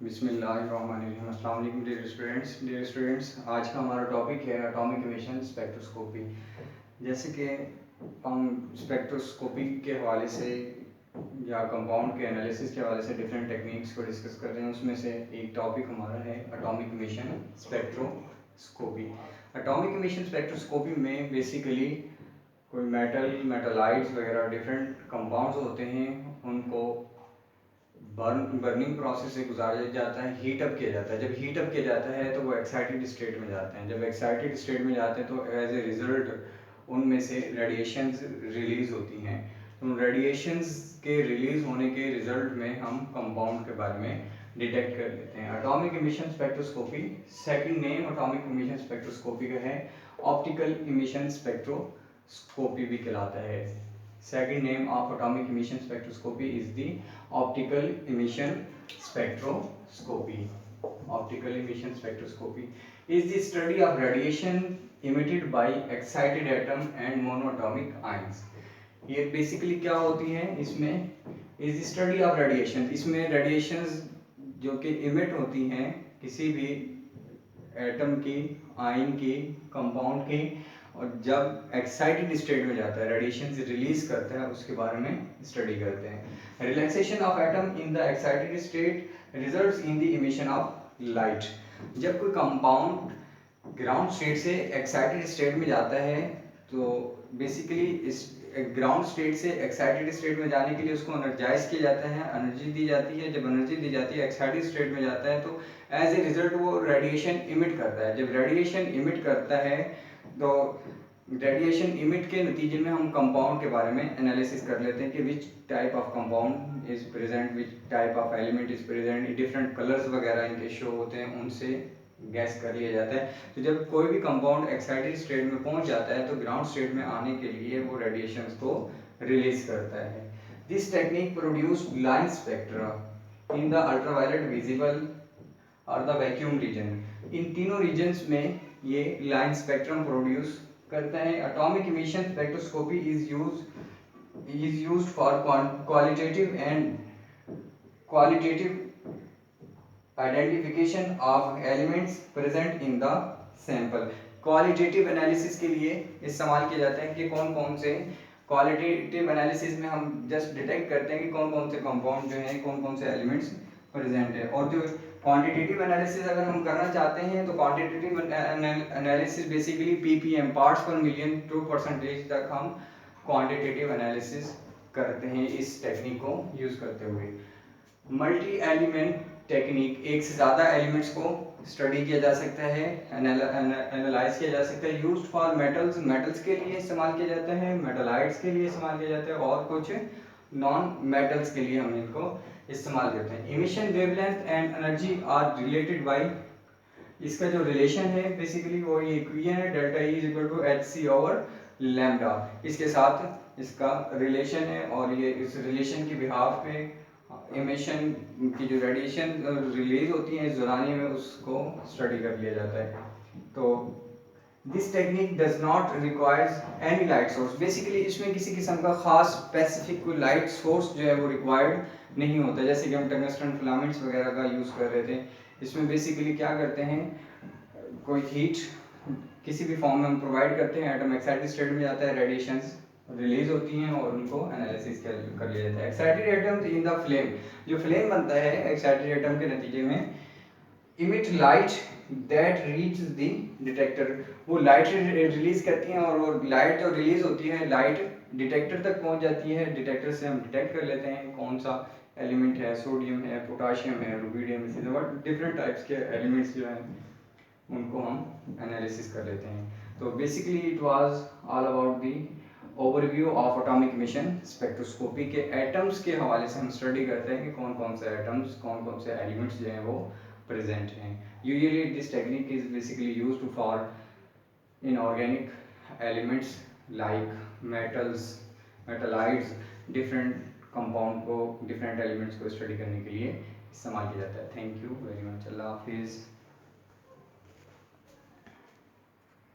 बिस्मिल्लाहिर्रहमानिर्रहीम। अस्सलाम वालेकुम डियर स्टूडेंट्स, आज का हमारा टॉपिक है एटॉमिक इमिशन स्पेक्ट्रोस्कोपी। जैसे कि हम स्पेक्ट्रोस्कोपी के हवाले से या कंपाउंड के एनालिसिस के हवाले से डिफरेंट टेक्निक्स को डिस्कस कर रहे हैं, उसमें से एक टॉपिक हमारा है atomic emission spectroscopy. Atomic emission spectroscopy में बेसिकली कोई मेटलाइट्स वगैरह डिफरेंट कंपाउंड्स होते हैं, उनको बर्निंग प्रोसेस से गुजारा जाता है, हीट अप किया जाता है। जब हीट अप किया जाता है तो वो एक्साइटेड स्टेट में जाते हैं। जब एक्साइटेड स्टेट में जाते हैं तो एज ए रिजल्ट उनमें से रेडिएशंस रिलीज होती हैं। तो रेडिएशंस के रिलीज होने के रिजल्ट में हम कंपाउंड के बारे में डिटेक्ट कर लेते हैं। Atomic emission spectroscopy, second name atomic emission spectroscopy का है ऑप्टिकल इमिशन स्पेक्ट्रोस्कोपी भी कहलाता है। Second name of atomic emission spectroscopy is the optical emission spectroscopy. Optical emission spectroscopy is the study of radiation emitted by excited atom and monoatomic ions. ये basically क्या होती है, इसमें is the study of radiation, इसमें radiations जो कि emit होती हैं किसी भी एटम की, आयन की, कंपाउंड की, और जब एक्साइटेड स्टेट में जाता है रेडिएशन से रिलीज करता है, उसके बारे में स्टडी करते हैं। Relaxation of atom in the excited state results in the emission of light. जब कोई कंपाउंड ग्राउंड स्टेट से एक्साइटेड स्टेट में जाता है तो बेसिकली इस ग्राउंड स्टेट से एक्साइटेड स्टेट में जाने के लिए उसको एनर्जाइज किया जाता है, एनर्जी दी जाती है। जब एनर्जी दी जाती है, एक्साइटेड स्टेट में जाता है तो एज ए रिजल्ट वो रेडिएशन इमिट करता है। जब रेडिएशन इमिट करता है तो रेडिएशन इमिट के नतीजे में हम कंपाउंड के बारे में एनालिसिस कर लेते हैं कि which type of compound is present, which type of element is present, different colours वगैरह इनके शो होते हैं, उनसे गैस कर लिया जाता है। तो जब कोई भी कंपाउंड एक्साइटेड स्टेट में पहुंच जाता है तो ग्राउंड स्टेट में आने के लिए वो रेडिएशंस को रिलीज करता है। This technique produced line spectra in the ultraviolet, visible और द वैक्यूम रीजन। इन तीनों रीजन्स में ये लाइन स्पेक्ट्रम प्रोड्यूस करता है। Atomic emission spectroscopy is used for qualitative and qualitative identification of elements present in the sample. Qualitative analysis के लिए इस्तेमाल किया जाता है कि कौन कौन से, क्वालिटेटिव एनालिसिस में हम जस्ट डिटेक्ट करते हैं कि कौन कौन से कंपाउंड जो हैं, कौन कौन से एलिमेंट्स प्रेजेंट है। और जो क्वांटिटेटिव एनालिसिस अगर हम करना चाहते हैं तो quantitative analysis basically ppm, parts पर मिलियन टू परसेंटेज तक हम क्वांटिटेटिव एनालिसिस करते हैं इस टेक्निक को यूज करते हुए। मल्टी एलिमेंट टेक्निक, एक से ज़्यादा एलिमेंट्स को स्टडी किया जा सकता है, एनालाइज किया जा सकता है। यूज्ड फॉर मेटल्स, मेटल्स के लिए इस्तेमाल किया जाता है, मेटलाइट्स के लिए इस्तेमाल किया जाता है, और कुछ नॉन मेटल्स के लिए हम इनको इस्तेमाल करते हैं। Emission wavelength and energy are related by, इसका जो रिलेशन है बेसिकली वो ये इक्वेशन है, delta E is equal to H C over lambda, इसके साथ इसका रिलेशन है। और ये इस रिलेशन की बिहाफ पे इमिशन की जो रेडिएशन रिलीज होती है इस दौरानिये में, उसको स्टडी कर लिया जाता है। तो this technique does not requires any light source, basically इसमें किसी किस्म का खास स्पेसिफिक कोई लाइट सोर्स जो है वो रिक्वायर्ड नहीं होता। जैसे कि हम टंगस्टन फिलामेंट्स वगैरह का यूज़ कर रहे थे, इसमें बेसिकली क्या करते हैं, कोई हीट किसी भी फॉर्म में हम प्रोवाइड करते हैं, एटम एक्साइटेड स्टेट में जाता है, रेडिएशंस रिलीज होती हैं और उनको एनालिसिस कर लिया जाता है। Excited atom in the flame, जो फ्लेम बनता है एक्साइटेड एटम के नतीजे में, emit light that reach the detector, वो लाइट रिलीज करती हैं और वो लाइट जो रिलीज होती है, लाइट डिटेक्टर तक पहुंच जाती है। डिटेक्टर से हम डिटेक्ट कर लेते हैं कौन सा एलिमेंट है, सोडियम है, पोटाशियम है, रुबिडियम, डिफरेंट टाइप्स के एलिमेंट्स जो हैं उनको हम एनालिसिस कर लेते हैं। तो basically it was all about the overview of atomic emission spectroscopy के एटम्स के हवाले से हम स्टडी करते हैं कि कौन कौन से एटम्स, कौन कौन से एलिमेंट्स जो हैं वो प्रेजेंट हैं। Usually this technique is basically used for inorganic elements like metals, metallites, different compound को, डिफरेंट एलिमेंट्स को स्टडी करने के लिए इस्तेमाल किया जाता है। Thank you very much. अल्लाह हाफिज़।